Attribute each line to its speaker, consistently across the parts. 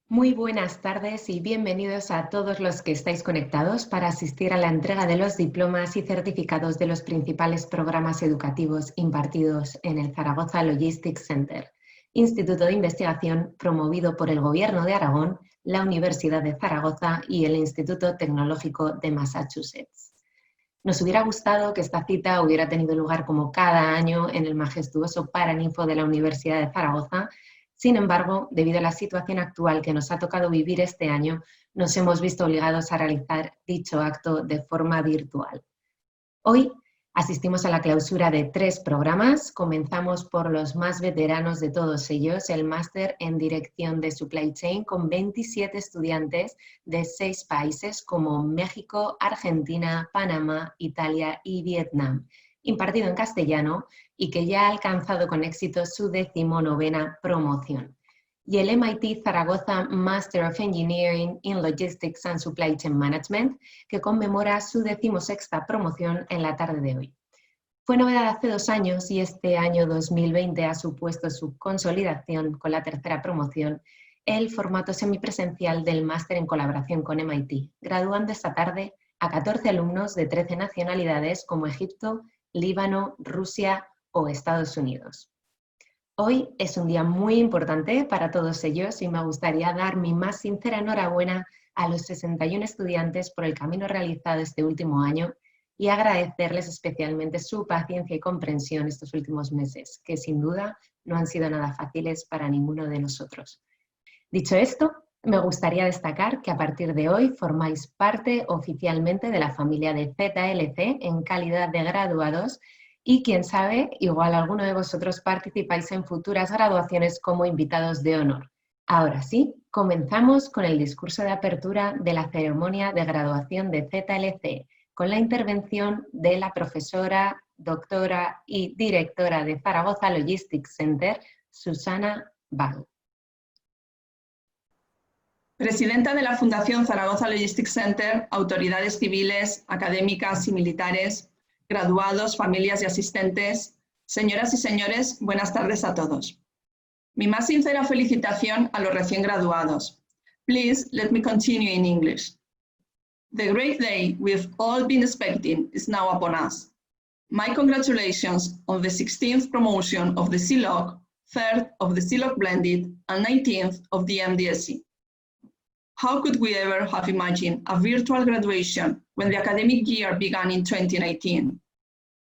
Speaker 1: Muy buenas tardes y bienvenidos a todos los que estáis conectados para asistir a la entrega de los diplomas y certificados de los principales programas educativos impartidos en el Zaragoza Logistics Center, instituto de investigación promovido por el Gobierno de Aragón, la Universidad de Zaragoza y el Instituto Tecnológico de Massachusetts. Nos hubiera gustado que esta cita hubiera tenido lugar como cada año en el majestuoso Paraninfo de la Universidad de Zaragoza. Sin embargo, debido a la situación actual que nos ha tocado vivir este año, nos hemos visto obligados a realizar dicho acto de forma virtual. Hoy asistimos a la clausura de 3 programas. Comenzamos por los más veteranos de todos ellos, el máster en Dirección de Supply Chain, con 27 estudiantes de 6 países como México, Argentina, Panamá, Italia y Vietnam, impartido en castellano y que ya ha alcanzado con éxito su 19ª promoción. Y el MIT Zaragoza Master of Engineering in Logistics and Supply Chain Management, que conmemora su 16ª promoción en la tarde de hoy. Fue novedad hace 2 años y este año 2020 ha supuesto su consolidación con la 3ª promoción, el formato semipresencial del máster en colaboración con MIT, graduando esta tarde a 14 alumnos de 13 nacionalidades como Egipto, Líbano, Rusia o Estados Unidos. Hoy es un día muy importante para todos ellos y me gustaría dar mi más sincera enhorabuena a los 61 estudiantes por el camino realizado este último año y agradecerles especialmente su paciencia y comprensión estos últimos meses, que sin duda no han sido nada fáciles para ninguno de nosotros. Dicho esto, me gustaría destacar que a partir de hoy formáis parte oficialmente de la familia de ZLC en calidad de graduados y quién sabe, igual alguno de vosotros participáis en futuras graduaciones como invitados de honor. Ahora sí, comenzamos con el discurso de apertura de la ceremonia de graduación de ZLC, con la intervención de la profesora, doctora y directora de Zaragoza Logistics Center, Susana Val.
Speaker 2: Presidenta de la Fundación Zaragoza Logistics Center, autoridades civiles, académicas y militares, graduados, familias y asistentes, señoras y señores, buenas tardes a todos. Mi más sincera felicitación a los recién graduados. Please let me continue in English. The great day we've all been expecting is now upon us. My congratulations on the 16th promotion of the CLOG, 3rd of the CLOG Blended, and 19th of the MDSC. How could we ever have imagined a virtual graduation when the academic year began in 2019?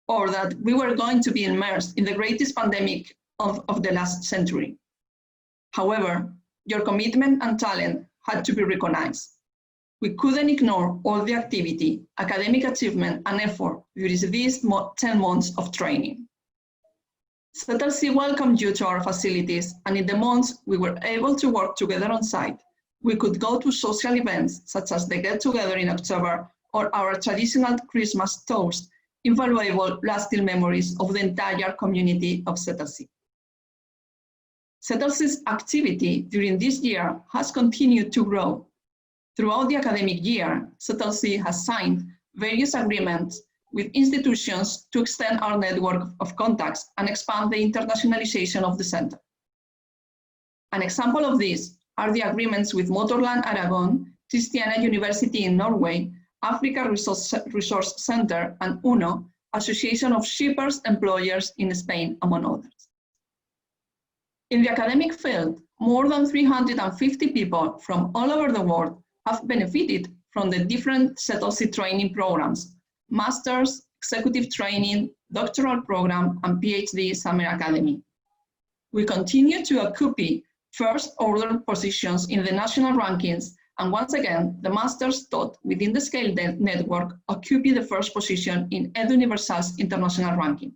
Speaker 2: Or that we were going to be immersed in the greatest pandemic of the last century? However, your commitment and talent had to be recognized. We couldn't ignore all the activity, academic achievement, and effort during these 10 months of training. ZLC welcomed you to our facilities, and in the months we were able to work together on site, we could go to social events such as the get-together in October or our traditional Christmas toast, invaluable lasting memories of the entire community of ZLC. ZLC's activity during this year has continued to grow. Throughout the academic year, ZLC has signed various agreements with institutions to extend our network of contacts and expand the internationalization of the center. An example of this are the agreements with Motorland Aragon, Christiania University in Norway, Africa Resource Center, and UNO, Association of Shippers Employers in Spain, among others. In the academic field, more than 350 people from all over the world have benefited from the different ZLC training programs, master's, executive training, doctoral program, and PhD summer academy. We continue to occupy first-order positions in the national rankings, and once again, the masters taught within the Scale Network occupy the first position in EdUniversal's international ranking.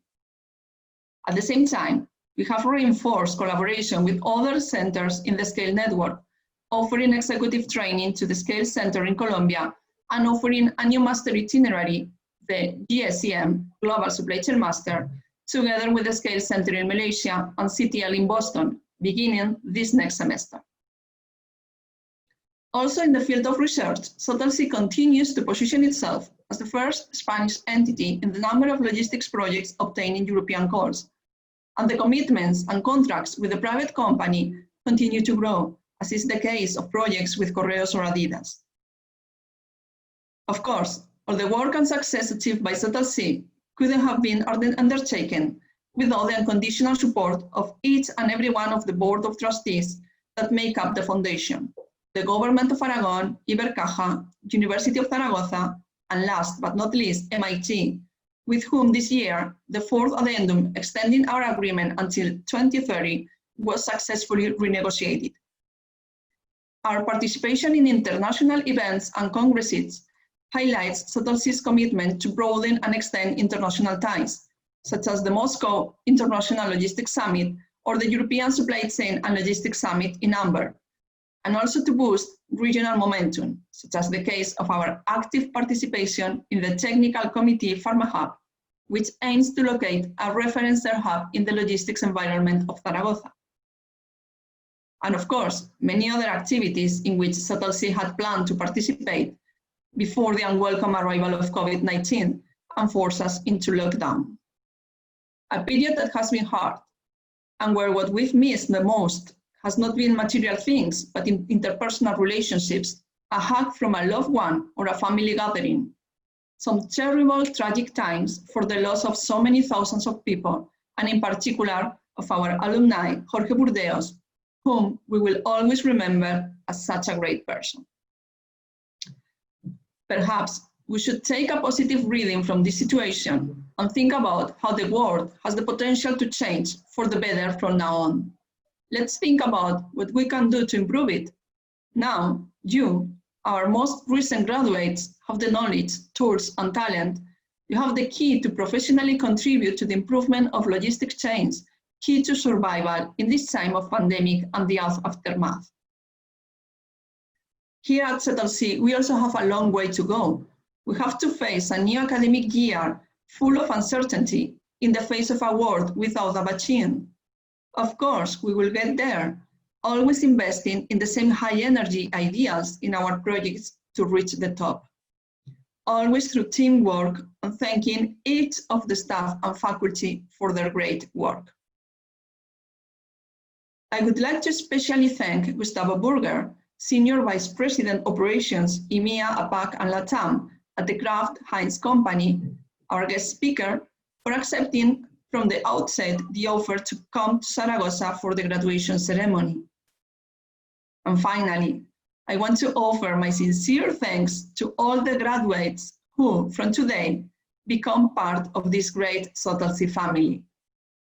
Speaker 2: At the same time, we have reinforced collaboration with other centers in the Scale Network, offering executive training to the Scale Center in Colombia and offering a new master itinerary, the GSEM, Global Supply Chain Master, together with the Scale Center in Malaysia and CTL in Boston, beginning this next semester. Also in the field of research, ZLC continues to position itself as the first Spanish entity in the number of logistics projects obtained in European calls, and the commitments and contracts with the private company continue to grow, as is the case of projects with Correos or Adidas. Of course, all the work and success achieved by ZLC couldn't have been undertaken without the unconditional support of each and every one of the Board of Trustees that make up the Foundation, the Government of Aragon, Ibercaja, University of Zaragoza, and last but not least, MIT, with whom this year, the fourth addendum extending our agreement until 2030 was successfully renegotiated. Our participation in international events and congresses highlights ZLC's commitment to broaden and extend international ties, such as the Moscow International Logistics Summit or the European Supply Chain and Logistics Summit in Amber, and also to boost regional momentum, such as the case of our active participation in the Technical Committee Pharma Hub, which aims to locate a reference hub in the logistics environment of Zaragoza. And of course, many other activities in which ZLC had planned to participate before the unwelcome arrival of COVID-19 and forced us into lockdown. A period that has been hard, and where what we've missed the most has not been material things, but in interpersonal relationships, a hug from a loved one or a family gathering. Some terrible, tragic times for the loss of so many thousands of people, and in particular of our alumni, Jorge Burdeos, whom we will always remember as such a great person. Perhaps we should take a positive reading from this situation and think about how the world has the potential to change for the better from now on. Let's think about what we can do to improve it. Now, you, our most recent graduates, have the knowledge, tools, and talent. You have the key to professionally contribute to the improvement of logistics chains, key to survival in this time of pandemic and the aftermath. Here at ZLC, we also have a long way to go. We have to face a new academic year full of uncertainty in the face of a world without a vaccine. Of course, we will get there, always investing in the same high energy ideals in our projects to reach the top. Always through teamwork and thanking each of the staff and faculty for their great work. I would like to especially thank Gustavo Burger, Senior Vice President Operations, EMEA, APAC, and LATAM at the Kraft Heinz Company, our guest speaker, for accepting from the outset the offer to come to Zaragoza for the graduation ceremony. And finally, I want to offer my sincere thanks to all the graduates who, from today, become part of this great ZLC family.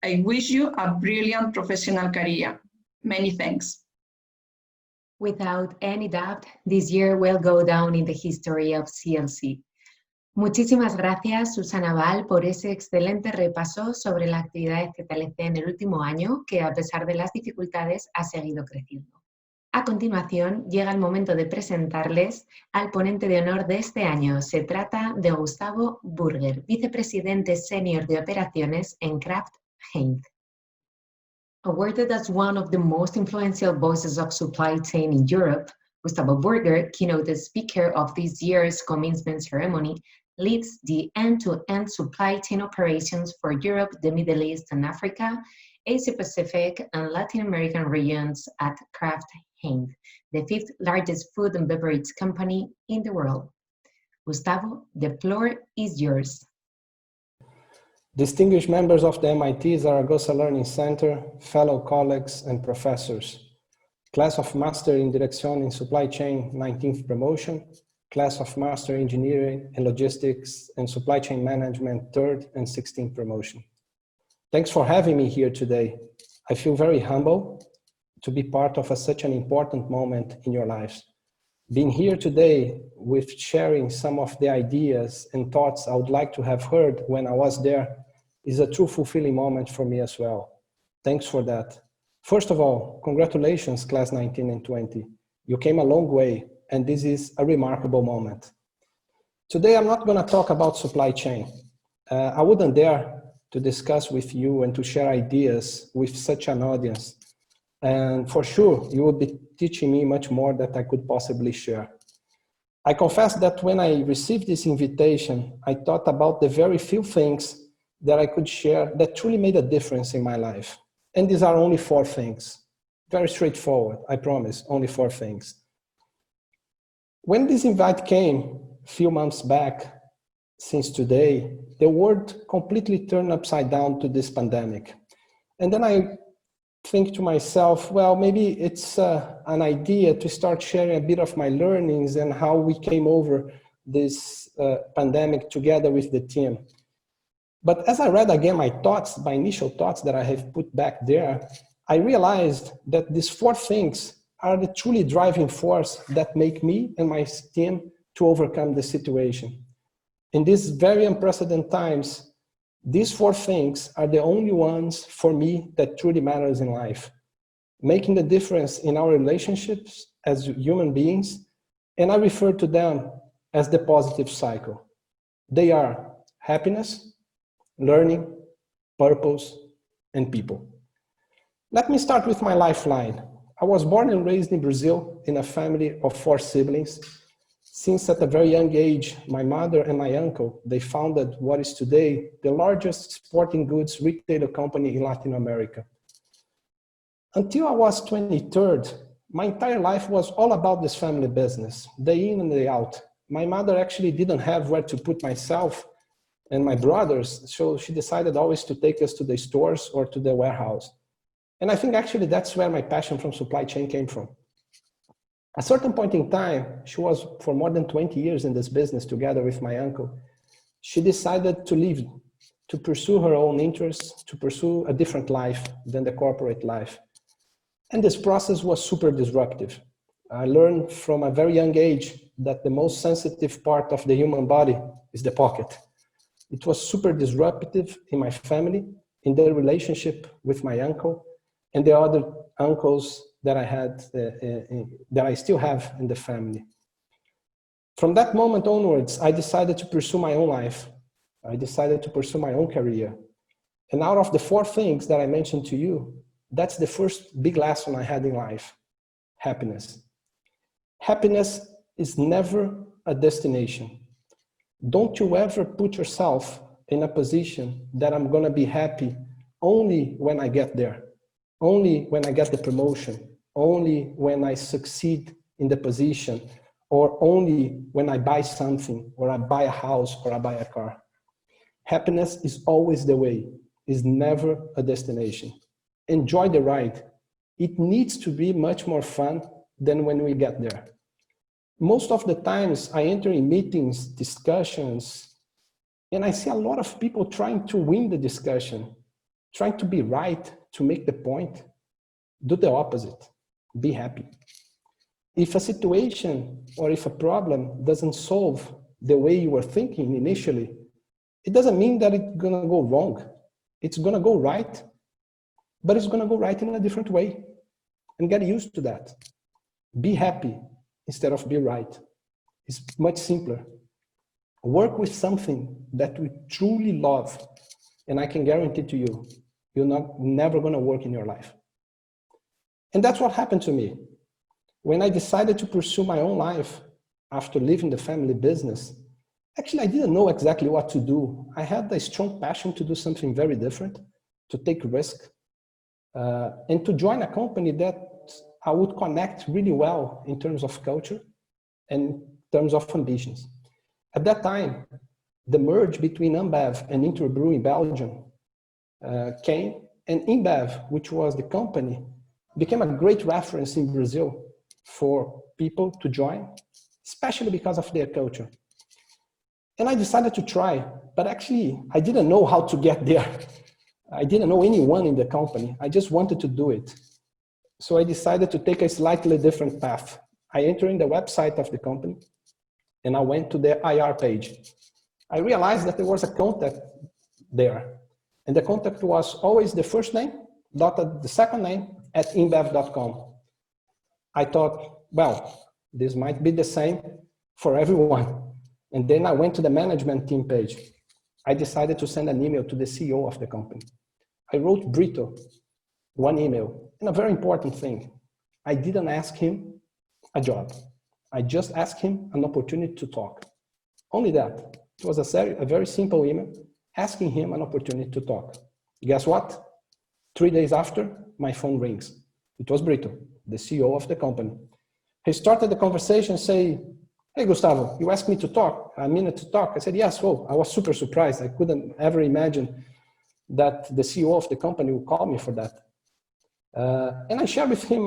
Speaker 2: I wish you a brilliant professional career. Many thanks.
Speaker 1: Without any doubt, this year will go down in the history of CLC. Muchísimas gracias, Susana Val, por ese excelente repaso sobre la actividad de ZLC en el último año, que a pesar de las dificultades ha seguido creciendo. A continuación, llega el momento de presentarles al ponente de honor de este año. Se trata de Gustavo Burger, vicepresidente senior de operaciones en Kraft Heinz. Awarded as one of the most influential voices of supply chain in Europe, Gustavo Burger, keynote speaker of this year's Commencement ceremony, leads the end-to-end supply chain operations for Europe, the Middle East and Africa, Asia-Pacific and Latin American regions at Kraft Heinz, the fifth largest food and beverage company in the world. Gustavo, the floor is yours.
Speaker 3: Distinguished members of the MIT Zaragoza Learning Center, fellow colleagues and professors, Class of Master in Dirección in Supply Chain 19th promotion, Class of Master Engineering and Logistics and Supply Chain Management 3rd and 16th promotion. Thanks for having me here today. I feel very humble to be part of such an important moment in your lives. Being here today with sharing some of the ideas and thoughts I would like to have heard when I was there is a true fulfilling moment for me as well. Thanks for that. First of all, congratulations, class 19 and 20. You came a long way, and this is a remarkable moment. Today, I'm not gonna talk about supply chain. I wouldn't dare to discuss with you and to share ideas with such an audience. And for sure, you will be teaching me much more that I could possibly share. I confess that when I received this invitation, I thought about the very few things that I could share that truly made a difference in my life. And these are only 4 things. Very straightforward, I promise, only 4 things. When this invite came a few months back, since today, the world completely turned upside down to this pandemic. And then I think to myself, well, maybe it's an idea to start sharing a bit of my learnings and how we came over this pandemic together with the team. But as I read again my thoughts, my initial thoughts that I have put back there, I realized that these 4 things are the truly driving force that make me and my team to overcome the situation. In these very unprecedented times, these 4 things are the only ones for me that truly matters in life, making the difference in our relationships as human beings, and I refer to them as the positive cycle. They are happiness, learning, purpose, and people. Let me start with my lifeline. I was born and raised in Brazil in a family of 4 siblings. Since at a very young age, my mother and my uncle, they founded what is today the largest sporting goods retailer company in Latin America. Until I was 23rd, my entire life was all about this family business, day in and day out. My mother actually didn't have where to put myself and my brothers, so she decided always to take us to the stores or to the warehouse. And I think actually that's where my passion from supply chain came from. At a certain point in time, she was for more than 20 years in this business together with my uncle. She decided to leave, to pursue her own interests, to pursue a different life than the corporate life. And this process was super disruptive. I learned from a very young age that the most sensitive part of the human body is the pocket. It was super disruptive in my family, in the relationship with my uncle, and the other uncles that I had, that I still have in the family. From that moment onwards, I decided to pursue my own life. I decided to pursue my own career. And out of the 4 things that I mentioned to you, that's the first big lesson I had in life: happiness. Happiness is never a destination. Don't you ever put yourself in a position that I'm gonna be happy only when I get there. Only when I get the promotion, only when I succeed in the position, or only when I buy something, or I buy a house, or I buy a car. Happiness is always the way, is never a destination. Enjoy the ride. It needs to be much more fun than when we get there. Most of the times I enter in meetings, discussions, and I see a lot of people trying to win the discussion, trying to be right, to make the point. Do the opposite. Be happy. If a situation or if a problem doesn't solve the way you were thinking initially, it doesn't mean that it's gonna go wrong. It's gonna go right, but it's gonna go right in a different way. And get used to that. Be happy instead of be right. It's much simpler. Work with something that we truly love, and I can guarantee to you, you're never gonna work in your life. And that's what happened to me. When I decided to pursue my own life after leaving the family business, actually I didn't know exactly what to do. I had a strong passion to do something very different, to take risk, and to join a company that I would connect really well in terms of culture and in terms of ambitions. At that time, the merge between Ambev and Interbrew in Belgium came, and InBev, which was the company, became a great reference in Brazil for people to join, especially because of their culture. And I decided to try, but actually I didn't know how to get there. I didn't know anyone in the company. I just wanted to do it. So I decided to take a slightly different path. I entered in the website of the company and I went to their IR page. I realized that there was a contact there. And the contact was always the first name, dotted the second name at inbev.com. I thought, well, this might be the same for everyone. And then I went to the management team page. I decided to send an email to the CEO of the company. I wrote Brito, one email, and a very important thing. I didn't ask him a job. I just asked him an opportunity to talk. Only that. It was a very simple email asking him an opportunity to talk. Guess what? 3 days after, my phone rings. It was Brito, the CEO of the company. He started the conversation saying, "Hey, Gustavo, you asked me to talk, a minute to talk." I said, "Yes." Well, I was super surprised. I couldn't ever imagine that the CEO of the company would call me for that. And I shared with him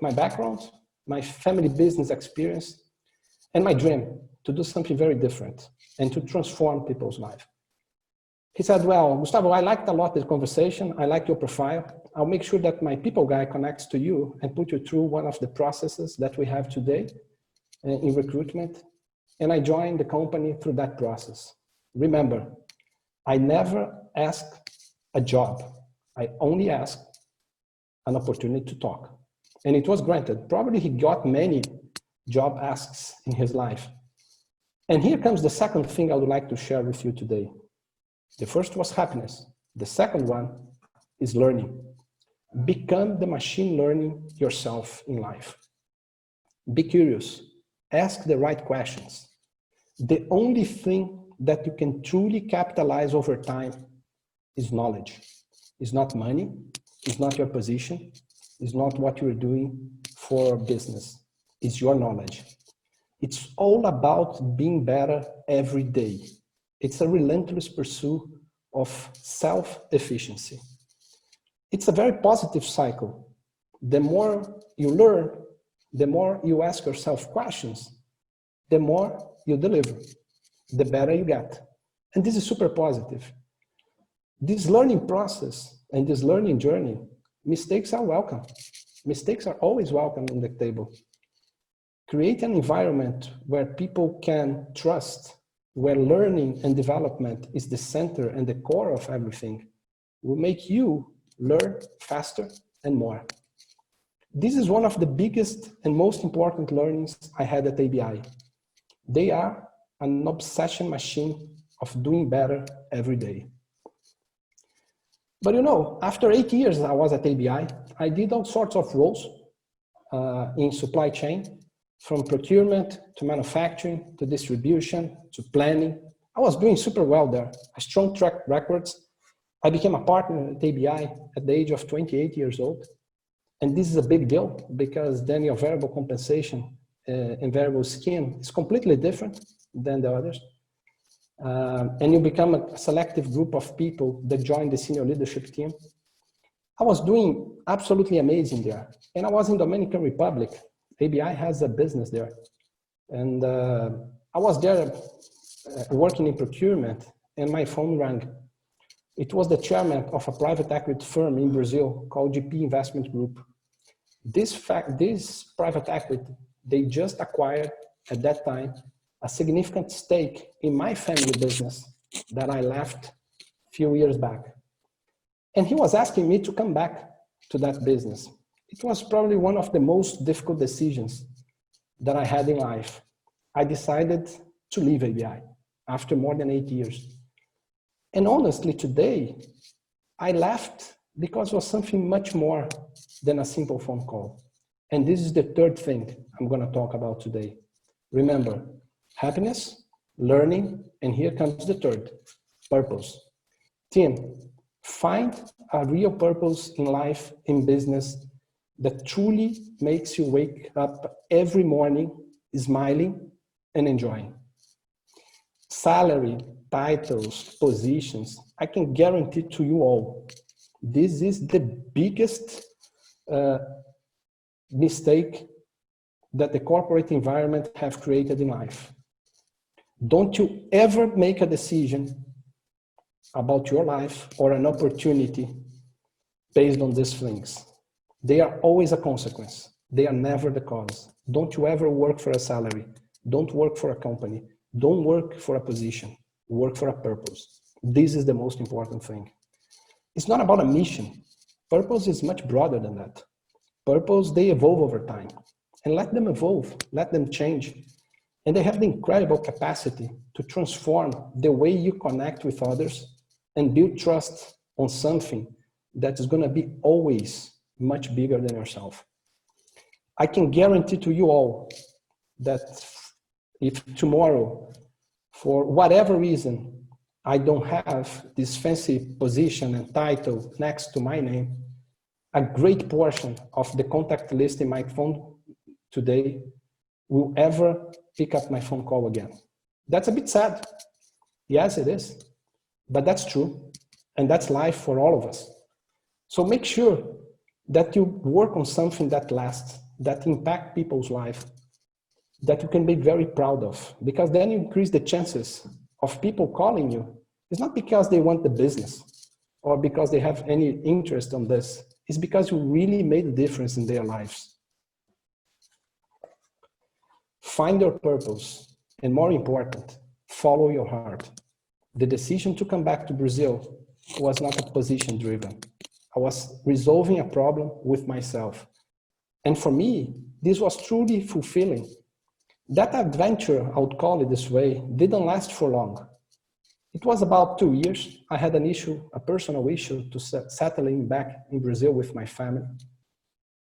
Speaker 3: my background, my family business experience, and my dream to do something very different and to transform people's lives. He said, "Well, Gustavo, I liked a lot the conversation. I like your profile. I'll make sure that my people guy connects to you and put you through one of the processes that we have today in recruitment." And I joined the company through that process. Remember, I never asked a job. I only asked an opportunity to talk. And it was granted. Probably he got many job asks in his life. And here comes the second thing I would like to share with you today. The first was happiness. The second one is learning. Become the machine learning yourself in life. Be curious. Ask the right questions. The only thing that you can truly capitalize over time is knowledge. It's not money. It's not your position. It's not what you're doing for business. It's your knowledge. It's all about being better every day. It's a relentless pursuit of self-efficiency. It's a very positive cycle. The more you learn, the more you ask yourself questions, the more you deliver, the better you get. And this is super positive. This learning process and this learning journey, mistakes are welcome. Mistakes are always welcome on the table. Create an environment where people can trust, where learning and development is the center and the core of everything, will make you learn faster and more. This is one of the biggest and most important learnings I had at ABI. They are an obsession machine of doing better every day. But you know, after 8 years I was at ABI, I did all sorts of roles in supply chain, from procurement to manufacturing to distribution to planning. I was doing super well there, a strong track records. I became a partner at ABI at the age of 28 years old. And this is a big deal because then your variable compensation and variable scheme is completely different than the others. And you become a selective group of people that join the senior leadership team. I was doing absolutely amazing there. And I was in Dominican Republic. ABI has a business there. And I was there working in procurement and my phone rang. It was the chairman of a private equity firm in Brazil called GP Investment Group. This private equity, they just acquired at that time a significant stake in my family business that I left a few years back. And he was asking me to come back to that business. It was probably one of the most difficult decisions that I had in life. I decided to leave ABI after more than 8 years. And honestly, today, I left because it was something much more than a simple phone call. And this is the third thing I'm going to talk about today. Remember, happiness, learning, and here comes the third, purpose. Team, find a real purpose in life, in business, that truly makes you wake up every morning smiling and enjoying. Salary, titles, positions, I can guarantee to you all, this is the biggest mistake that the corporate environment have created in life. Don't you ever make a decision about your life or an opportunity based on these things. They are always a consequence. They are never the cause. Don't you ever work for a salary. Don't work for a company. Don't work for a position. Work for a purpose. This is the most important thing. It's not about a mission. Purpose is much broader than that. Purpose, they evolve over time. And let them evolve. Let them change. And they have the incredible capacity to transform the way you connect with others and build trust on something that is going to be always much bigger than yourself. I can guarantee to you all that if tomorrow, for whatever reason, I don't have this fancy position and title next to my name, a great portion of the contact list in my phone today will ever pick up my phone call again. That's a bit sad. Yes, it is, but that's true. And that's life for all of us. So make sure that you work on something that lasts, that impact people's life, that you can be very proud of, because then you increase the chances of people calling you. It's not because they want the business or because they have any interest on this. It's because you really made a difference in their lives. Find your purpose, and more important, follow your heart. The decision to come back to Brazil was not a position driven. I was resolving a problem with myself. And for me, this was truly fulfilling. That adventure, I would call it this way, didn't last for long. It was about 2 years. I had an issue, a personal issue, to settling back in Brazil with my family.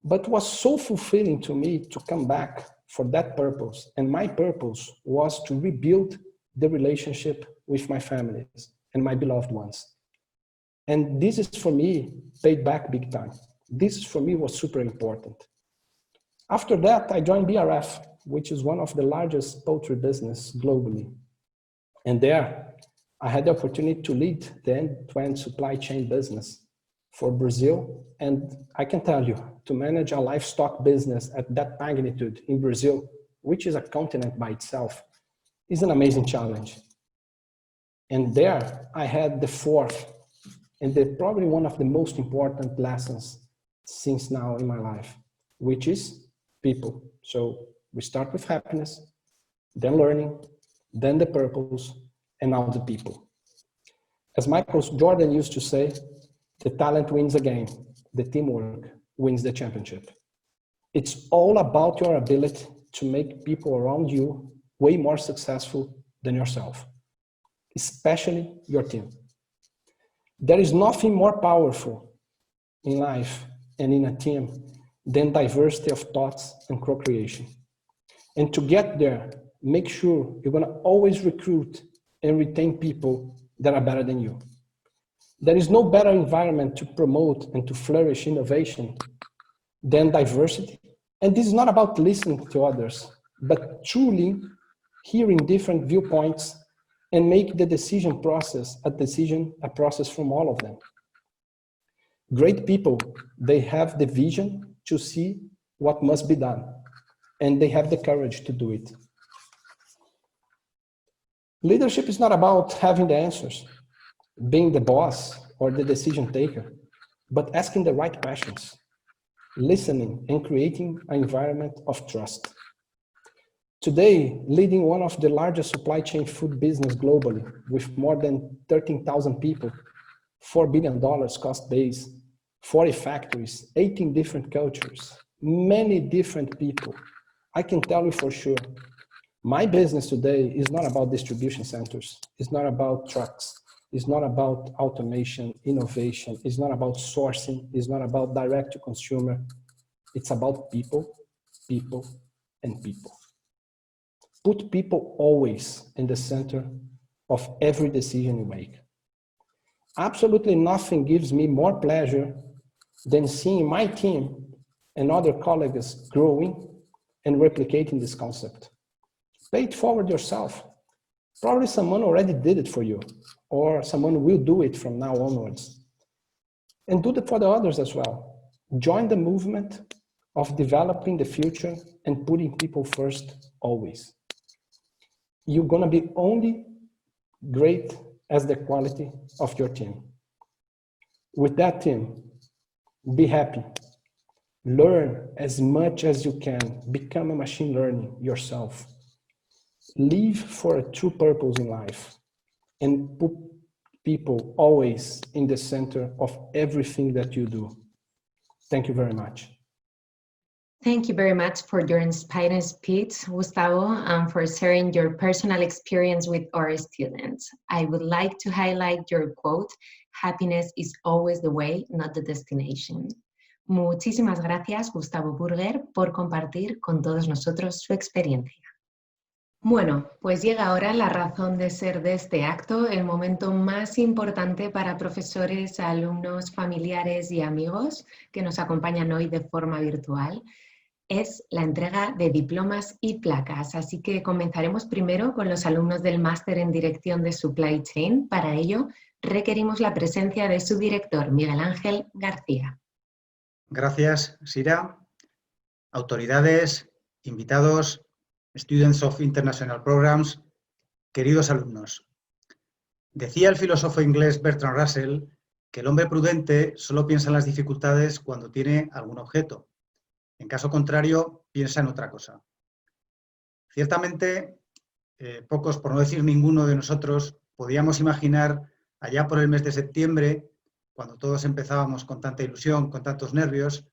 Speaker 3: But it was so fulfilling to me to come back for that purpose. And my purpose was to rebuild the relationship with my families and my beloved ones. And this is for me paid back big time. This for me was super important. After that, I joined BRF, which is one of the largest poultry business globally. And there, I had the opportunity to lead the end-to-end supply chain business for Brazil. And I can tell you, to manage a livestock business at that magnitude in Brazil, which is a continent by itself, is an amazing challenge. And there, I had the fourth, and probably one of the most important lessons since now in my life, which is people. So we start with happiness, then learning, then the purpose, and now the people. As Michael Jordan used to say, the talent wins the game, the teamwork wins the championship. It's all about your ability to make people around you way more successful than yourself, especially your team. There is nothing more powerful in life and in a team than diversity of thoughts and co-creation. And to get there, make sure you're going to always recruit and retain people that are better than you. There is no better environment to promote and to flourish innovation than diversity. And this is not about listening to others, but truly hearing different viewpoints and make the decision process a process from all of them. Great people, they have the vision to see what must be done, and they have the courage to do it. Leadership is not about having the answers, being the boss or the decision taker, but asking the right questions, listening and creating an environment of trust. Today, leading one of the largest supply chain food business globally with more than 13,000 people, $4 billion cost base, 40 factories, 18 different cultures, many different people. I can tell you for sure, my business today is not about distribution centers. It's not about trucks. It's not about automation, innovation. It's not about sourcing. It's not about direct to consumer. It's about people, people, and people. Put people always in the center of every decision you make. Absolutely nothing gives me more pleasure than seeing my team and other colleagues growing and replicating this concept. Pay it forward yourself. Probably someone already did it for you, or someone will do it from now onwards. And do that for the others as well. Join the movement of developing the future and putting people first always. You're gonna be only great as the quality of your team. With that team, be happy. Learn as much as you can. Become a machine learning yourself. Live for a true purpose in life and put people always in the center of everything that you do. Thank you very much.
Speaker 1: Thank you very much for your inspiring speech, Gustavo, and for sharing your personal experience with our students. I would like to highlight your quote, "Happiness is always the way, not the destination." Muchísimas gracias, Gustavo Burger, por compartir con todos nosotros su experiencia. Bueno, pues llega ahora la razón de ser de este acto, el momento más importante para profesores, alumnos, familiares y amigos que nos acompañan hoy de forma virtual. Es la entrega de diplomas y placas, así que comenzaremos primero con los alumnos del máster en Dirección de Supply Chain. Para ello, requerimos la presencia de su director, Miguel Ángel García.
Speaker 4: Gracias, Sira. Autoridades, invitados, Students of International Programs, queridos alumnos. Decía el filósofo inglés Bertrand Russell que el hombre prudente solo piensa en las dificultades cuando tiene algún objeto. En caso contrario, piensa en otra cosa. Ciertamente, pocos, por no decir ninguno de nosotros, podíamos imaginar allá por el mes de septiembre, cuando todos empezábamos con tanta ilusión, con tantos nervios,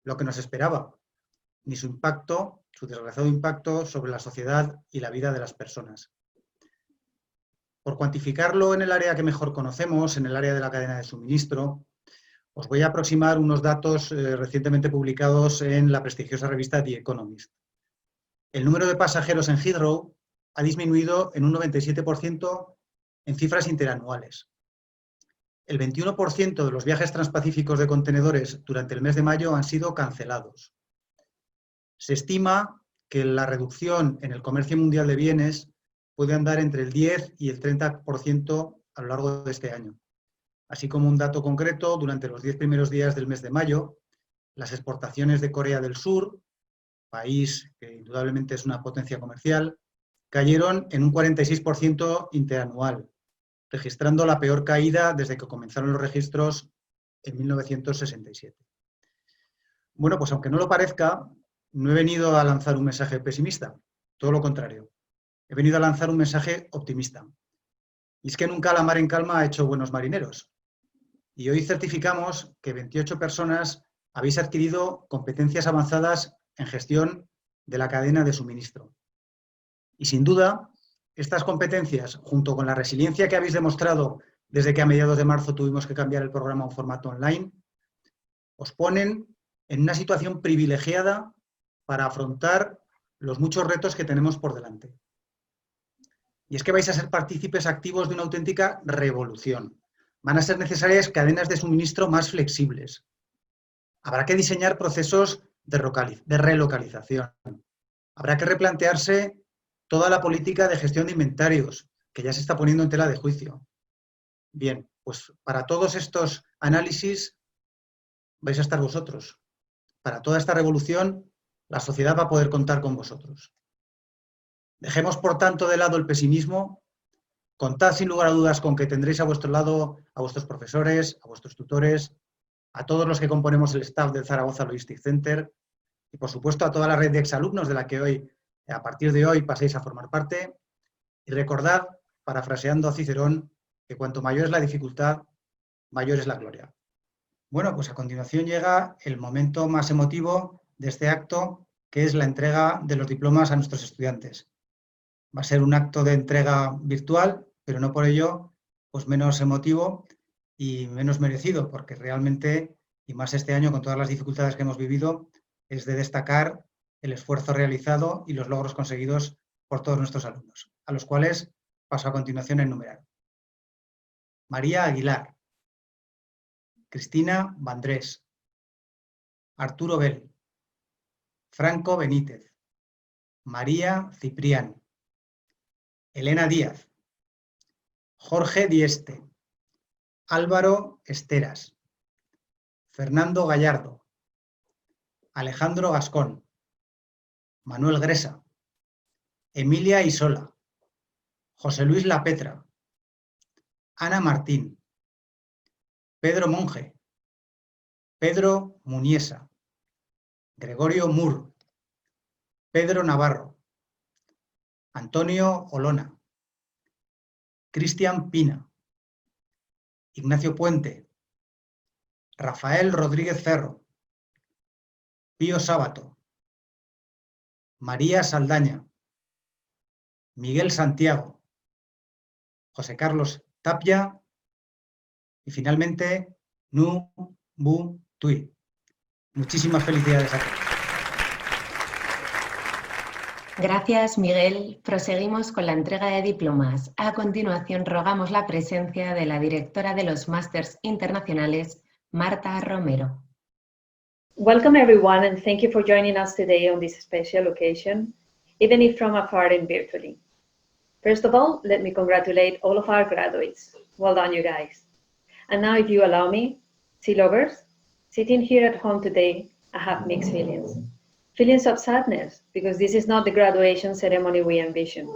Speaker 4: lo que nos esperaba, ni su impacto, su desgraciado impacto sobre la sociedad y la vida de las personas. Por cuantificarlo en el área que mejor conocemos, en el área de la cadena de suministro, os voy a aproximar unos datos recientemente publicados en la prestigiosa revista The Economist. El número de pasajeros en Heathrow ha disminuido en un 97% en cifras interanuales. El 21% de los viajes transpacíficos de contenedores durante el mes de mayo han sido cancelados. Se estima que la reducción en el comercio mundial de bienes puede andar entre el 10 y el 30% a lo largo de este año. Así como un dato concreto, durante los 10 primeros días del mes de mayo, las exportaciones de Corea del Sur, país que indudablemente es una potencia comercial, cayeron en un 46% interanual, registrando la peor caída desde que comenzaron los registros en 1967. Bueno, pues aunque no lo parezca, no he venido a lanzar un mensaje pesimista, todo lo contrario. He venido a lanzar un mensaje optimista. Y es que nunca la mar en calma ha hecho buenos marineros. Y hoy certificamos que 28 personas habéis adquirido competencias avanzadas en gestión de la cadena de suministro. Y sin duda, estas competencias, junto con la resiliencia que habéis demostrado desde que a mediados de marzo tuvimos que cambiar el programa a un formato online, os ponen en una situación privilegiada para afrontar los muchos retos que tenemos por delante. Y es que vais a ser partícipes activos de una auténtica revolución. Van a ser necesarias cadenas de suministro más flexibles. Habrá que diseñar procesos de relocalización. Habrá que replantearse toda la política de gestión de inventarios, que ya se está poniendo en tela de juicio. Bien, pues para todos estos análisis vais a estar vosotros. Para toda esta revolución, la sociedad va a poder contar con vosotros. Dejemos, por tanto, de lado el pesimismo. Contad sin lugar a dudas con que tendréis a vuestro lado a vuestros profesores, a vuestros tutores, a todos los que componemos el staff del Zaragoza Logistics Center y, por supuesto, a toda la red de exalumnos de la que hoy, a partir de hoy, paséis a formar parte. Y recordad, parafraseando a Cicerón, que cuanto mayor es la dificultad, mayor es la gloria. Bueno, pues a continuación llega el momento más emotivo de este acto, que es la entrega de los diplomas a nuestros estudiantes. Va a ser un acto de entrega virtual, pero no por ello pues menos emotivo y menos merecido, porque realmente, y más este año con todas las dificultades que hemos vivido, es de destacar el esfuerzo realizado y los logros conseguidos por todos nuestros alumnos, a los cuales paso a continuación a enumerar. María Aguilar, Cristina Vandrés, Arturo Bell, Franco Benítez, María Ciprián, Elena Díaz, Jorge Dieste, Álvaro Esteras, Fernando Gallardo, Alejandro Gascón, Manuel Gresa, Emilia Isola, José Luis Lapetra, Ana Martín, Pedro Monge, Pedro Muniesa, Gregorio Mur, Pedro Navarro, Antonio Olona, Cristian Pina, Ignacio Puente, Rafael Rodríguez Ferro, Pío Sábato, María Saldaña, Miguel Santiago, José Carlos Tapia y finalmente Nu Bu Tui. Muchísimas felicidades a todos.
Speaker 1: Gracias, Miguel. Proseguimos con la entrega de diplomas. A continuación, rogamos la presencia de la directora de los Másters Internacionales, Marta Romero.
Speaker 5: Welcome everyone, and thank you for joining us today on this special occasion, even if from afar and virtually. First of all, let me congratulate all of our graduates. Well done, you guys. And now, if you allow me, sea lovers, sitting here at home today, I have mixed feelings. Feelings of sadness, because this is not the graduation ceremony we envisioned,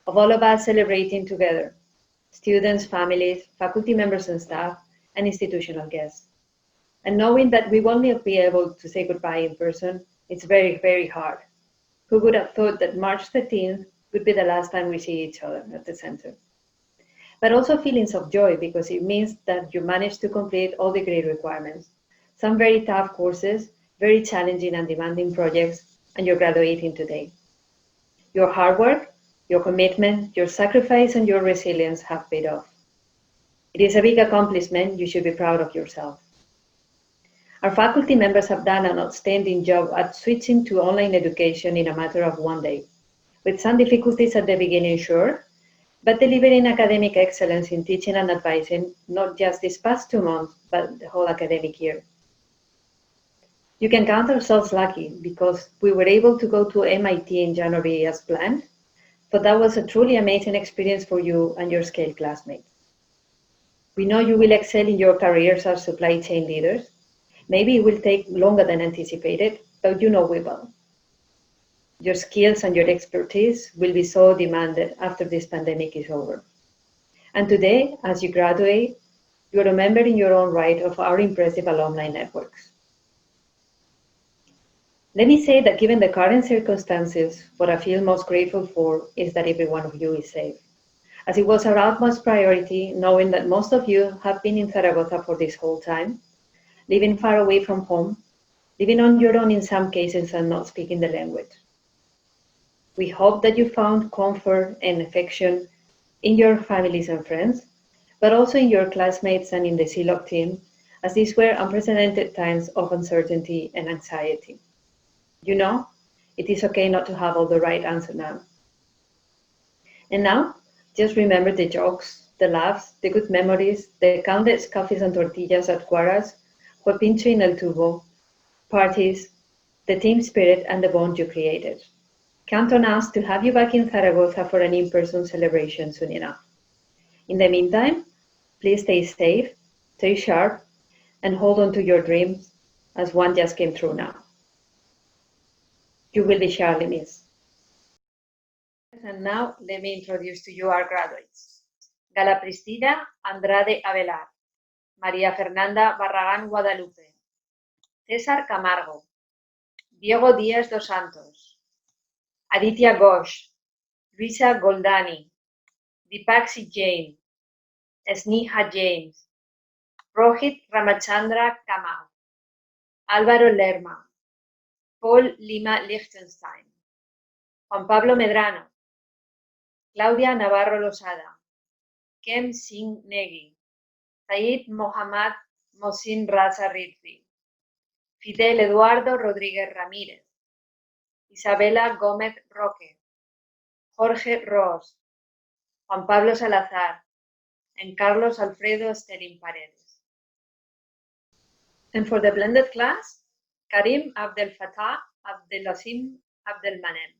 Speaker 5: of all of us celebrating together, students, families, faculty members and staff, and institutional guests. And knowing that we won't be able to say goodbye in person, it's very, very hard. Who would have thought that March 13th would be the last time we see each other at the center? But also feelings of joy, because it means that you managed to complete all the grade requirements, some very tough courses, very challenging and demanding projects, and you're graduating today. Your hard work, your commitment, your sacrifice, and your resilience have paid off. It is a big accomplishment. You should be proud of yourself. Our faculty members have done an outstanding job at switching to online education in a matter of one day, with some difficulties at the beginning, sure, but delivering academic excellence in teaching and advising, not just this past 2 months, but the whole academic year. You can count ourselves lucky because we were able to go to MIT in January as planned, but that was a truly amazing experience for you and your Scale classmates. We know you will excel in your careers as supply chain leaders. Maybe it will take longer than anticipated, but you know we will. Your skills and your expertise will be so demanded after this pandemic is over. And today, as you graduate, you're a member in your own right of our impressive alumni networks. Let me say that given the current circumstances, what I feel most grateful for is that every one of you is safe, as it was our utmost priority, knowing that most of you have been in Zaragoza for this whole time, living far away from home, living on your own in some cases and not speaking the language. We hope that you found comfort and affection in your families and friends, but also in your classmates and in the CLOC team, as these were unprecedented times of uncertainty and anxiety. You know, it is okay not to have all the right answer now. And now, just remember the jokes, the laughs, the good memories, the countless coffees and tortillas at Cuaras, Pincho in El Tubo, parties, the team spirit and the bond you created. Count on us to have you back in Zaragoza for an in-person celebration soon enough. In the meantime, please stay safe, stay sharp, and hold on to your dreams as one just came true now. You will be surely missed. And now, let me introduce to you our graduates. Gala Priscila Andrade Avelar, María Fernanda Barragán Guadalupe, César Camargo, Diego Díaz dos Santos, Aditya Ghosh, Luisa Goldani, Dipaksi Jain, Sneha James, Rohit Ramachandra Kamal, Álvaro Lerma, Paul Lima Liechtenstein, Juan Pablo Medrano, Claudia Navarro Losada, Kem Singh Negi, Said Mohammad Mohsin Raza Rizvi, Fidel Eduardo Rodríguez Ramírez, Isabela Gómez Roque, Jorge Ross, Juan Pablo Salazar, and Carlos Alfredo Estelín Paredes. And for the blended class, Karim Abdel Fattah Abdelasim Abdelmanem,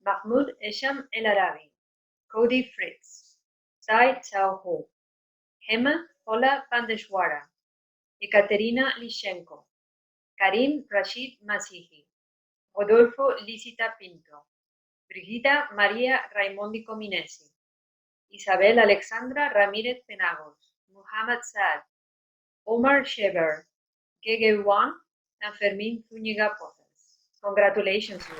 Speaker 5: Mahmoud Esham El Arabi, Cody Fritz, Tai Chao Ho, Hema Ola Pandeshwara, Ekaterina Lishenko, Karim Rashid Masihi, Rodolfo Licita Pinto, Brigida María Raimondico Minesi, Isabel Alexandra Ramírez Penagos, Muhammad Saad, Omar Sheber, Gege Wan, and Fermín Zúñiga Pozas. Congratulations, you.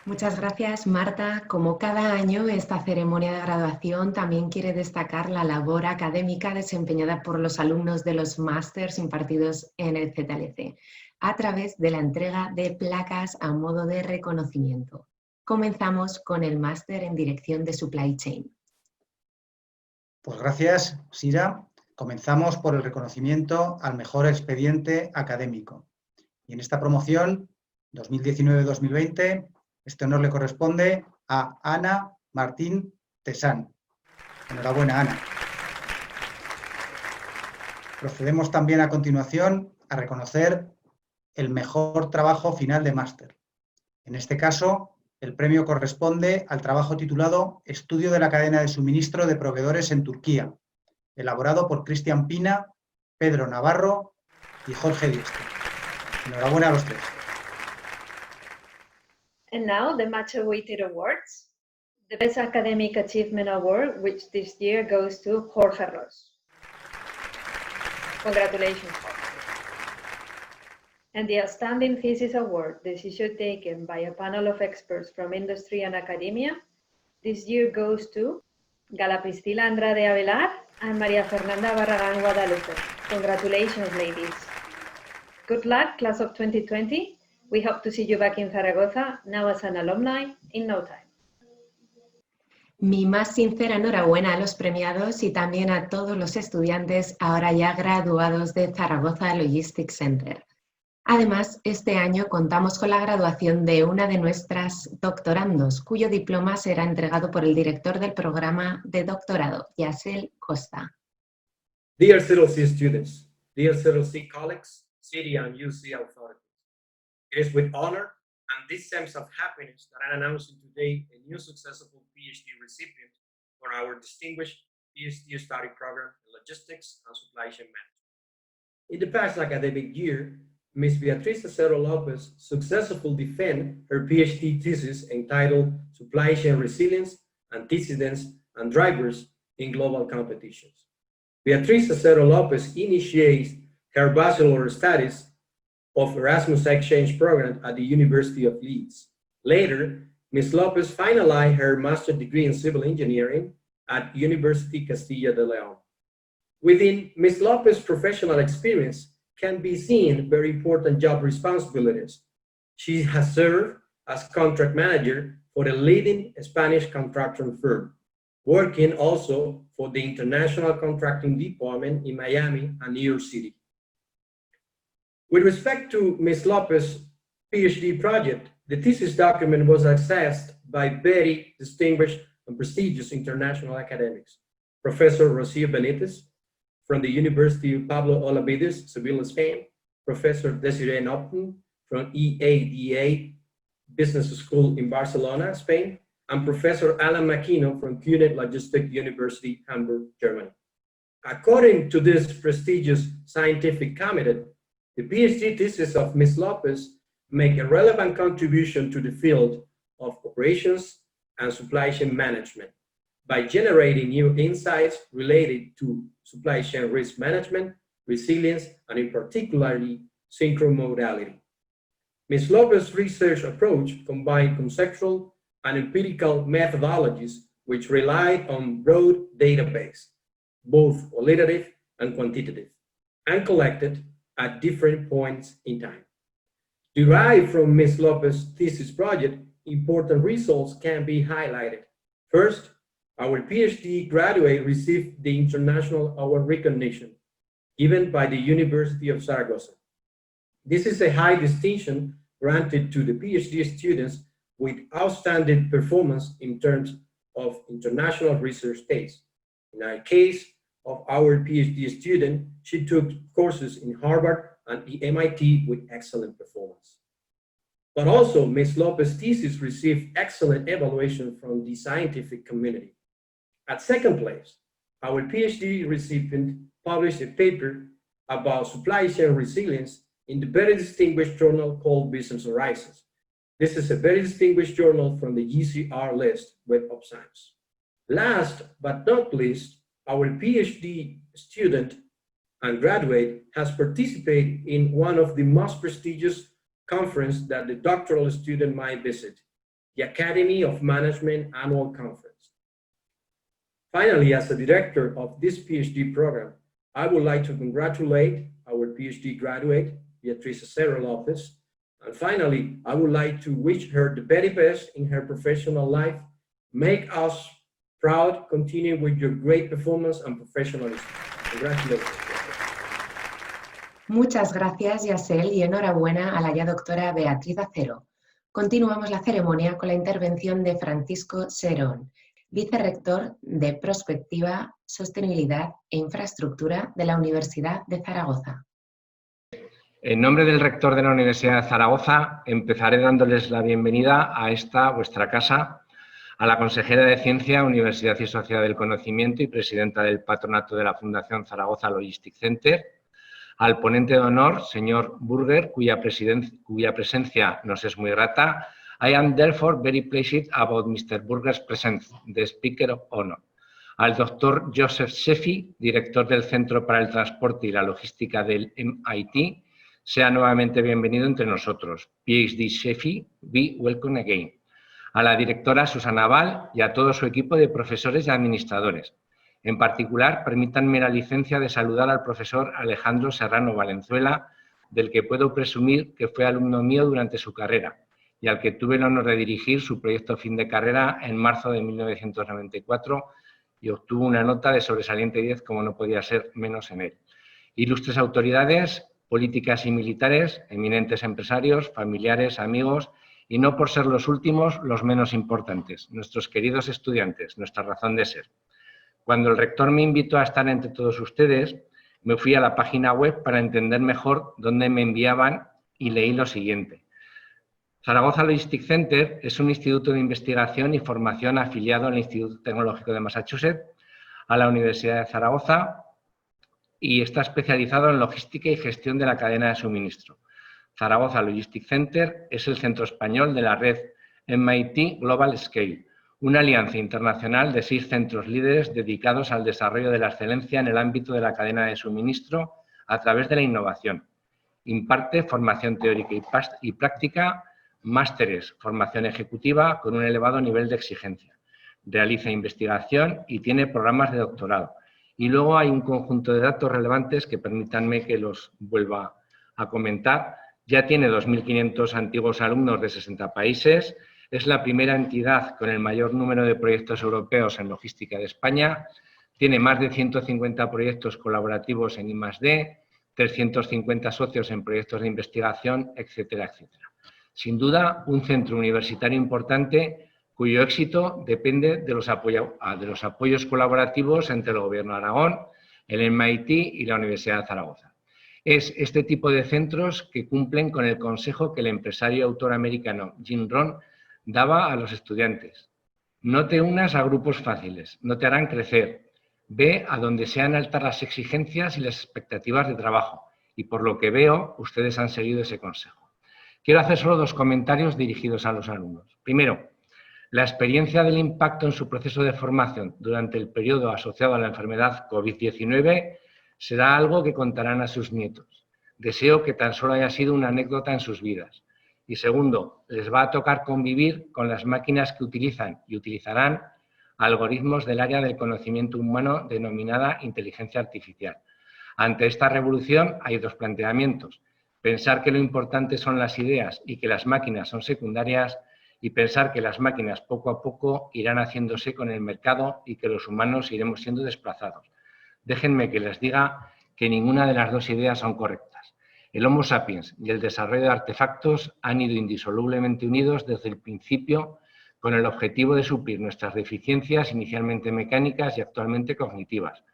Speaker 1: Muchas gracias, Marta. Como cada año, esta ceremonia de graduación también quiere destacar la labor académica desempeñada por los alumnos de los másters impartidos en el ZLC, a través de la entrega de placas a modo de reconocimiento. Comenzamos con el máster en Dirección de Supply Chain.
Speaker 4: Pues gracias, Sira. Comenzamos por el reconocimiento al mejor expediente académico. Y en esta promoción 2019-2020, este honor le corresponde a Ana Martín Tesán. Enhorabuena, Ana. Procedemos también a continuación a reconocer el mejor trabajo final de máster. En este caso, el premio corresponde al trabajo titulado Estudio de la cadena de suministro de proveedores en Turquía, elaborado por Cristian Pina, Pedro Navarro y Jorge Diestre. Enhorabuena a los tres.
Speaker 5: And now the much-awaited awards. The Best Academic Achievement Award, which this year goes to Jorge Ros. Congratulations, Jorge. And the Outstanding Thesis Award, decision taken by a panel of experts from industry and academia, this year goes to Gala Priscila Andrade Avelar and María Fernanda Barragán Guadalupe. Congratulations, ladies. Good luck, class of 2020. We hope to see you back in Zaragoza, now as an alumni, in no time.
Speaker 1: Mi más sincera enhorabuena a los premiados y también a todos los estudiantes ahora ya graduados de Zaragoza Logistics Center. Además, este año contamos con la graduación de una de nuestras doctorandos, cuyo diploma será entregado por el director del programa de doctorado, Yasel Costa.
Speaker 6: Dear ZLC students, dear ZLC colleagues, city and UC authorities, it is with honor and this sense of happiness that I'm announcing today a new successful PhD recipient for our distinguished PhD study program in Logistics and Supply Chain Management. In the past academic year, Ms. Beatriz Acero Lopez successfully defended her PhD thesis entitled Supply Chain Resilience, Antecedents, and Drivers in Global Competitions. Beatriz Acero Lopez initiates her bachelor studies of Erasmus Exchange Program at the University of Leeds. Later, Ms. Lopez finalized her master's degree in civil engineering at University Castilla de León. Within Ms. Lopez's professional experience can be seen very important job responsibilities. She has served as contract manager for a leading Spanish contracting firm, working also for the International Contracting Department in Miami and New York City. With respect to Ms. Lopez's PhD project, the thesis document was assessed by very distinguished and prestigious international academics. Professor Rocío Benítez from the University of Pablo Olavides, Seville, Spain, Professor Desiree Nopton from EADA Business School in Barcelona, Spain, and Professor Alan Makino from CUNY Logistics University, Hamburg, Germany. According to this prestigious scientific committee, the PhD thesis of Ms. Lopez make a relevant contribution to the field of operations and supply chain management by generating new insights related to supply chain risk management, resilience, and in particularly synchromodality. Ms. Lopez's research approach combined conceptual and empirical methodologies which relied on broad database, both qualitative and quantitative, and collected at different points in time. Derived from Ms. Lopez's thesis project, important results can be highlighted. First, our PhD graduate received the International Award recognition given by the University of Zaragoza. This is a high distinction granted to the PhD students with outstanding performance in terms of international research days. In our case of our PhD student, she took courses in Harvard and the MIT with excellent performance. But also, Ms. Lopez's thesis received excellent evaluation from the scientific community. At second place, our PhD recipient published a paper about supply chain resilience in the very distinguished journal called Business Horizons. This is a very distinguished journal from the GCR list Web of Science. Last but not least, our PhD student and graduate has participated in one of the most prestigious conferences that the doctoral student might visit, the Academy of Management Annual Conference. Finally, as a director of this PhD program, I would like to congratulate our PhD graduate, Beatriz Acero Lopez. And finally, I would like to wish her the very best in her professional life. Make us proud, continue with your great performance and professionalism. Congratulations.
Speaker 1: Muchas gracias, Yasel, y enhorabuena a la ya doctora Beatriz Acero. Continuamos la ceremonia con la intervención de Francisco Serón, vicerrector de Prospectiva, Sostenibilidad e Infraestructura de la Universidad de Zaragoza.
Speaker 6: En nombre del rector de la Universidad de Zaragoza, empezaré dándoles la bienvenida a esta vuestra casa, a la consejera de Ciencia, Universidad y Sociedad del Conocimiento y presidenta del patronato de la Fundación Zaragoza Logistic Center, al ponente de honor, señor Burger, cuya presencia nos es muy grata. I am therefore very pleased about Mr. Burger's presence, the Speaker of Honor. Al doctor Joseph Sheffy, director del Centro para el Transporte y la Logística del MIT, sea nuevamente bienvenido entre nosotros. PhD Sheffy, be welcome again. A la directora Susana Val y a todo su equipo de profesores y administradores. En particular, permítanme la licencia de saludar al profesor Alejandro Serrano Valenzuela, del que puedo presumir que fue alumno mío durante su carrera y al que tuve el honor de dirigir su proyecto fin de carrera en marzo de 1994 y obtuvo una nota de sobresaliente 10, como no podía ser menos en él. Ilustres autoridades, políticas y militares, eminentes empresarios, familiares, amigos y no por ser los últimos, los menos importantes, nuestros queridos estudiantes, nuestra razón de ser. Cuando el rector me invitó a estar entre todos ustedes, me fui a la página web para entender mejor dónde me enviaban y leí lo siguiente. Zaragoza Logistic Center es un instituto de investigación y formación afiliado al Instituto Tecnológico de Massachusetts, a la Universidad de Zaragoza y está especializado en logística y gestión de la cadena de suministro. Zaragoza Logistic Center es el centro español de la red MIT Global Scale, una alianza internacional de 6 centros líderes dedicados al desarrollo de la excelencia en el ámbito de la cadena de suministro a través de la innovación. Imparte formación teórica y práctica, másteres, formación ejecutiva con un elevado nivel de exigencia. Realiza investigación y tiene programas de doctorado. Y luego hay un conjunto de datos relevantes que permítanme que los vuelva a comentar. Ya tiene 2.500 antiguos alumnos de 60 países. Es la primera entidad con el mayor número de proyectos europeos en logística de España. Tiene más de 150 proyectos colaborativos en I+D, 350 socios en proyectos de investigación, etcétera, etcétera. Sin duda, un centro universitario importante cuyo éxito depende de los apoyos colaborativos entre el Gobierno de Aragón, el MIT y la Universidad de Zaragoza. Es este tipo de centros que cumplen con el consejo que el empresario y autor americano Jim Rohn daba a los estudiantes. No te unas a grupos fáciles, no te harán crecer. Ve a donde sean altas las exigencias y las expectativas de trabajo. Y por lo que veo, ustedes han seguido ese consejo. Quiero hacer solo 2 comentarios dirigidos a los alumnos. Primero, la experiencia del impacto en su proceso de formación durante el periodo asociado a la enfermedad COVID-19 será algo que contarán a sus nietos. Deseo que tan solo haya sido una anécdota en sus vidas. Y segundo, les va a tocar convivir con las máquinas que utilizan y utilizarán algoritmos del área del conocimiento humano denominada inteligencia artificial. Ante esta revolución hay 2 planteamientos. Pensar que lo importante son las ideas y que las máquinas son secundarias y pensar que las máquinas poco a poco irán haciéndose con el mercado y que los humanos iremos siendo desplazados. Déjenme que les diga que ninguna de las 2 ideas son correctas. El Homo sapiens y el desarrollo de artefactos han ido indisolublemente unidos desde el principio con el objetivo de suplir nuestras deficiencias inicialmente mecánicas y actualmente cognitivas.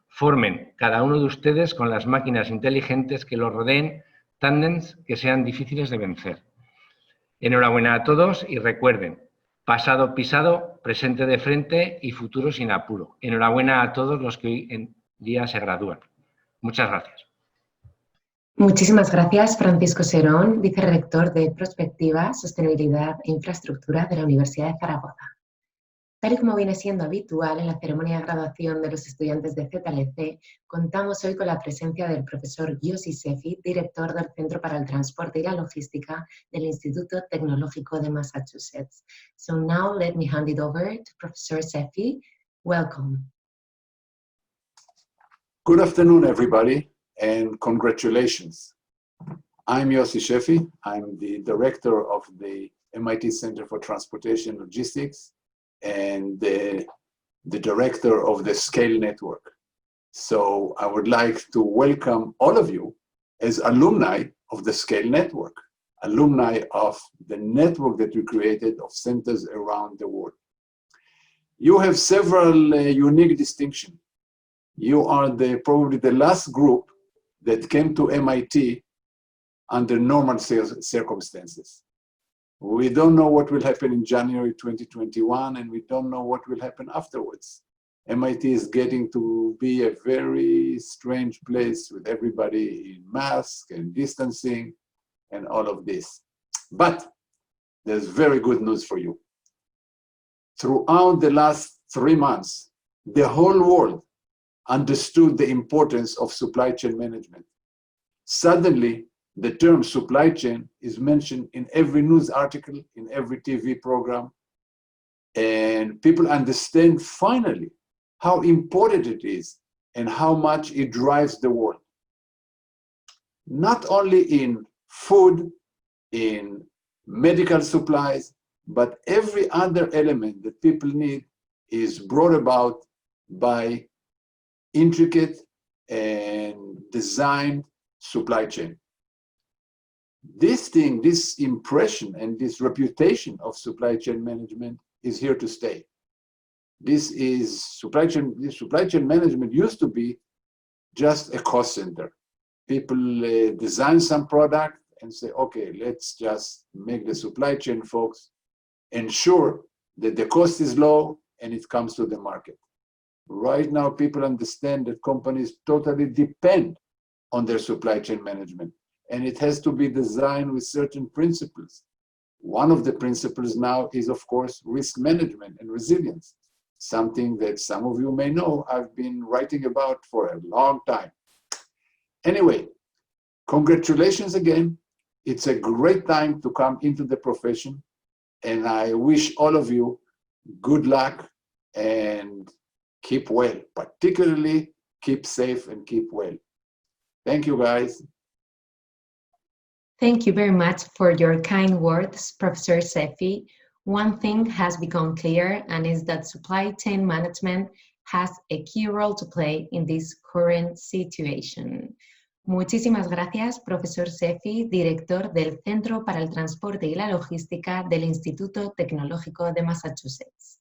Speaker 6: Formen cada uno de ustedes con las máquinas inteligentes que los rodeen tándems que sean difíciles de vencer. Enhorabuena a todos y recuerden, pasado pisado, presente de frente y futuro sin apuro. Enhorabuena a todos los que hoy en día se gradúan. Muchas gracias.
Speaker 1: Muchísimas gracias, Francisco Serón, vicerrector de Prospectiva, Sostenibilidad e Infraestructura de la Universidad de Zaragoza. Tal y como viene siendo habitual en la ceremonia de graduación de los estudiantes de ZLC, contamos hoy con la presencia del profesor Joseph Sheffy, director del Centro para el Transporte y la Logística del Instituto Tecnológico de Massachusetts. So now let me hand it over to Professor Sheffy. Welcome.
Speaker 7: Good afternoon, everybody, and congratulations. I'm Yossi Sheffy. I'm the director of the MIT Center for Transportation Logistics and the director of the Scale Network. So I would like to welcome all of you as alumni of the Scale Network, alumni of the network that we created of centers around the world. You have several unique distinctions. You are probably the last group that came to MIT under normal circumstances. We don't know what will happen in January 2021, and we don't know what will happen afterwards. MIT is getting to be a very strange place with everybody in mask and distancing and all of this. But there's very good news for you. Throughout the last 3 months, the whole world understood the importance of supply chain management. Suddenly, the term supply chain is mentioned in every news article, in every TV program, and people understand finally how important it is and how much it drives the world. Not only in food, in medical supplies, but every other element that people need is brought about by intricate and designed supply chain. This thing, this impression and this reputation of supply chain management is here to stay. This supply chain management used to be just a cost center. People design some product and say, okay, let's just make the supply chain folks ensure that the cost is low and it comes to the market. Right now, people understand that companies totally depend on their supply chain management, and it has to be designed with certain principles. One of the principles now is, of course, risk management and resilience, something that some of you may know I've been writing about for a long time. Anyway, congratulations again. It's a great time to come into the profession, and I wish all of you good luck and keep well, particularly keep safe and keep well. Thank you, guys.
Speaker 1: Thank you very much for your kind words, Professor Sefi. One thing has become clear, and is that supply chain management has a key role to play in this current situation. Muchísimas gracias, Profesor Sefi, director del Centro para el Transporte y la Logística del Instituto Tecnológico de Massachusetts.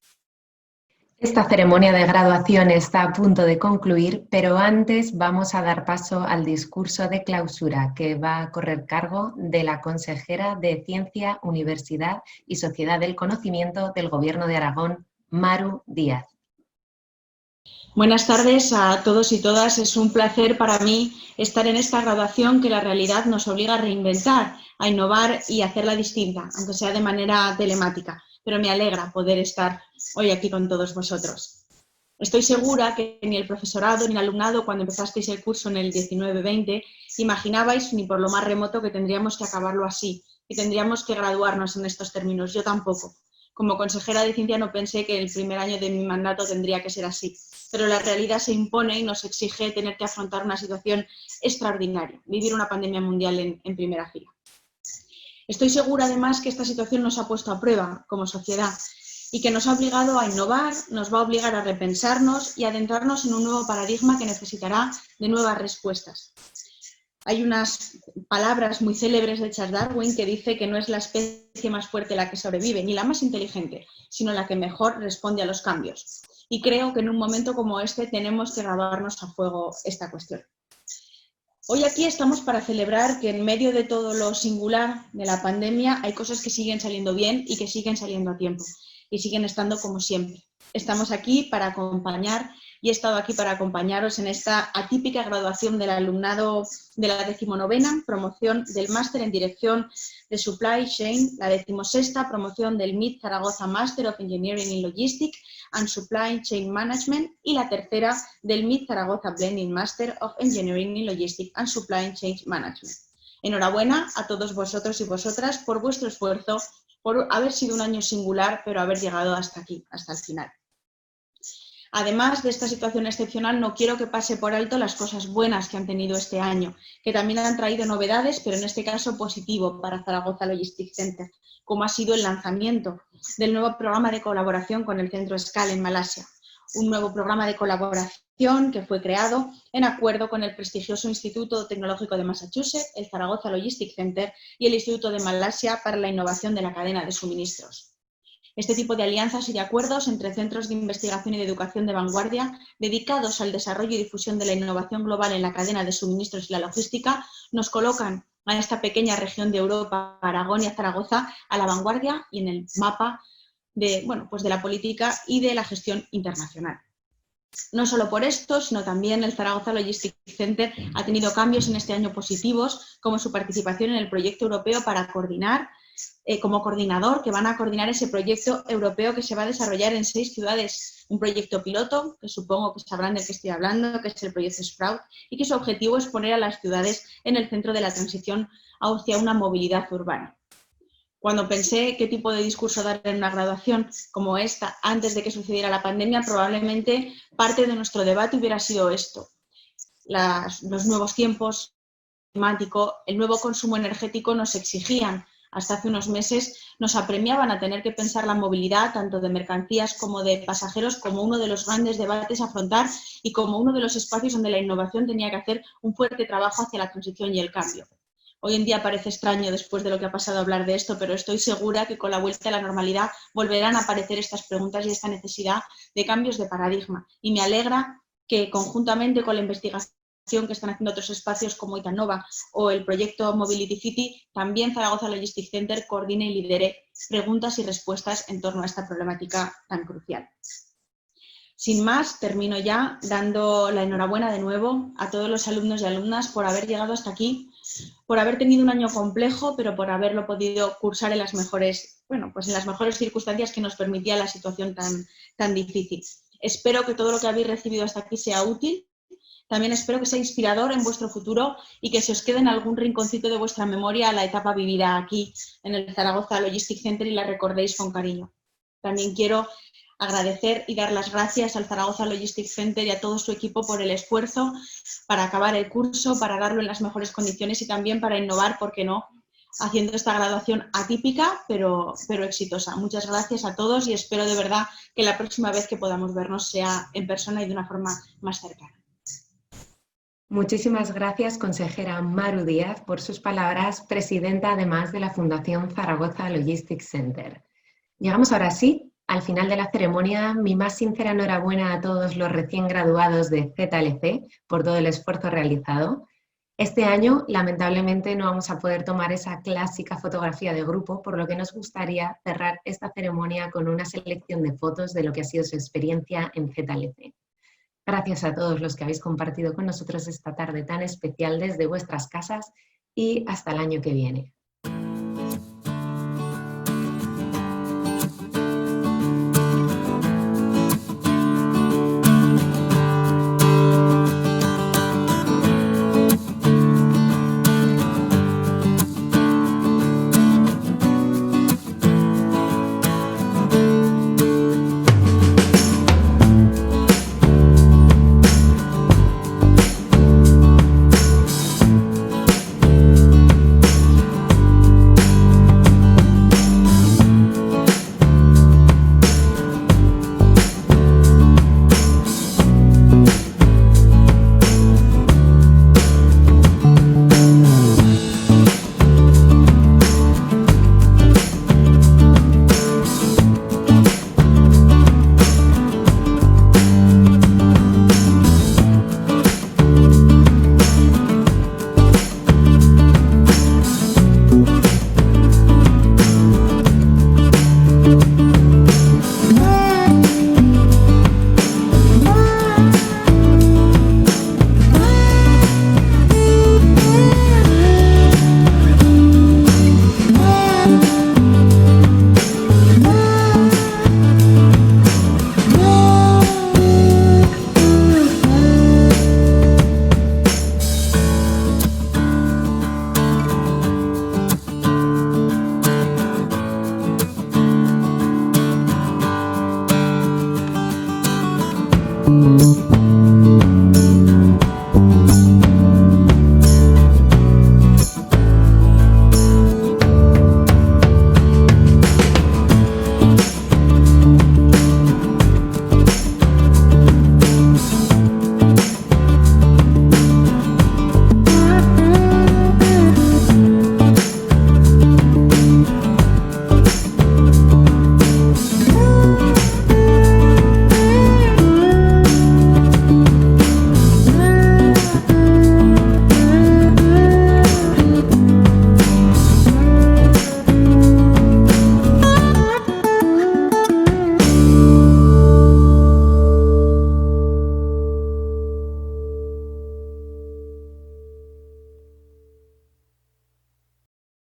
Speaker 1: Esta ceremonia de graduación está a punto de concluir, pero antes vamos a dar paso al discurso de clausura que va a correr cargo de la consejera de Ciencia, Universidad y Sociedad del Conocimiento del Gobierno de Aragón, Maru Díaz.
Speaker 8: Buenas tardes a todos y todas. Es un placer para mí estar en esta graduación que la realidad nos obliga a reinventar, a innovar y a hacerla distinta, aunque sea de manera telemática. Pero me alegra poder estar hoy aquí con todos vosotros. Estoy segura que ni el profesorado ni el alumnado, cuando empezasteis el curso en el 19-20, imaginabais ni por lo más remoto que tendríamos que acabarlo así, y tendríamos que graduarnos en estos términos. Yo tampoco. Como consejera de ciencia no pensé que el primer año de mi mandato tendría que ser así, pero la realidad se impone y nos exige tener que afrontar una situación extraordinaria, vivir una pandemia mundial en primera fila. Estoy segura además que esta situación nos ha puesto a prueba como sociedad y que nos ha obligado a innovar, nos va a obligar a repensarnos y a adentrarnos en un nuevo paradigma que necesitará de nuevas respuestas. Hay unas palabras muy célebres de Charles Darwin que dice que no es la especie más fuerte la que sobrevive, ni la más inteligente, sino la que mejor responde a los cambios. Y creo que en un momento como este tenemos que graduarnos a fuego esta cuestión. Hoy aquí estamos para celebrar que en medio de todo lo singular de la pandemia hay cosas que siguen saliendo bien y que siguen saliendo a tiempo y siguen estando como siempre. Estamos aquí para acompañar y he estado aquí para acompañaros en esta atípica graduación del alumnado de la 19ª promoción del Máster en Dirección de Supply Chain, la 16ª promoción del MIT Zaragoza Master of Engineering in Logistics and Supply Chain Management y la 3ª del MIT Zaragoza Blending Master of Engineering in Logistics and Supply Chain Management. Enhorabuena a todos vosotros y vosotras por vuestro esfuerzo, por haber sido un año singular, pero haber llegado hasta aquí, hasta el final. Además de esta situación excepcional, no quiero que pase por alto las cosas buenas que han tenido este año, que también han traído novedades, pero en este caso positivo para Zaragoza Logistics Center, como ha sido el lanzamiento del nuevo programa de colaboración con el Centro SCAL en Malasia, un nuevo programa de colaboración que fue creado en acuerdo con el prestigioso Instituto Tecnológico de Massachusetts, el Zaragoza Logistics Center y el Instituto de Malasia para la Innovación de la Cadena de Suministros. Este tipo de alianzas y de acuerdos entre centros de investigación y de educación de vanguardia dedicados al desarrollo y difusión de la innovación global en la cadena de suministros y la logística nos colocan a esta pequeña región de Europa, Aragón y a Zaragoza, a la vanguardia y en el mapa de, pues de la política y de la gestión internacional. No solo por esto, sino también el Zaragoza Logistics Center ha tenido cambios en este año positivos, como su participación en el proyecto europeo para coordinar, como coordinador, que van a coordinar ese proyecto europeo que se va a desarrollar en 6 ciudades. Un proyecto piloto, que supongo que sabrán del que estoy hablando, que es el proyecto Sprout, y que su objetivo es poner a las ciudades en el centro de la transición hacia una movilidad urbana. Cuando pensé qué tipo de discurso dar en una graduación como esta, antes de que sucediera la pandemia, probablemente parte de nuestro debate hubiera sido esto. Los nuevos tiempos climáticos, el nuevo consumo energético nos exigían, hasta hace unos meses, nos apremiaban a tener que pensar la movilidad, tanto de mercancías como de pasajeros, como uno de los grandes debates a afrontar y como uno de los espacios donde la innovación tenía que hacer un fuerte trabajo hacia la transición y el cambio. Hoy en día parece extraño después de lo que ha pasado hablar de esto, pero estoy segura que con la vuelta a la normalidad volverán a aparecer estas preguntas y esta necesidad de cambios de paradigma. Y me alegra que conjuntamente con la investigación que están haciendo otros espacios como Itanova o el proyecto Mobility City, también Zaragoza Logistics Center coordine y lidere preguntas y respuestas en torno a esta problemática tan crucial. Sin más, termino ya dando la enhorabuena de nuevo a todos los alumnos y alumnas por haber llegado hasta aquí, por haber tenido un año complejo, pero por haberlo podido cursar en las mejores, en las mejores circunstancias que nos permitía la situación tan difícil. Espero que todo lo que habéis recibido hasta aquí sea útil. También espero que sea inspirador en vuestro futuro y que se os quede en algún rinconcito de vuestra memoria la etapa vivida aquí en el Zaragoza Logistics Center y la recordéis con cariño. También quiero agradecer y dar las gracias al Zaragoza Logistics Center y a todo su equipo por el esfuerzo para acabar el curso, para darlo en las mejores condiciones y también para innovar, ¿por qué no?, haciendo esta graduación atípica, pero exitosa. Muchas gracias a todos y espero de verdad que la próxima vez que podamos vernos sea en persona y de una forma más cercana.
Speaker 1: Muchísimas gracias, consejera Maru Díaz, por sus palabras, presidenta además de la Fundación Zaragoza Logistics Center. Llegamos ahora sí al final de la ceremonia. Mi más sincera enhorabuena a todos los recién graduados de ZLC por todo el esfuerzo realizado. Este año, lamentablemente, no vamos a poder tomar esa clásica fotografía de grupo, por lo que nos gustaría cerrar esta ceremonia con una selección de fotos de lo que ha sido su experiencia en ZLC. Gracias a todos los que habéis compartido con nosotros esta tarde tan especial desde vuestras casas y hasta el año que viene.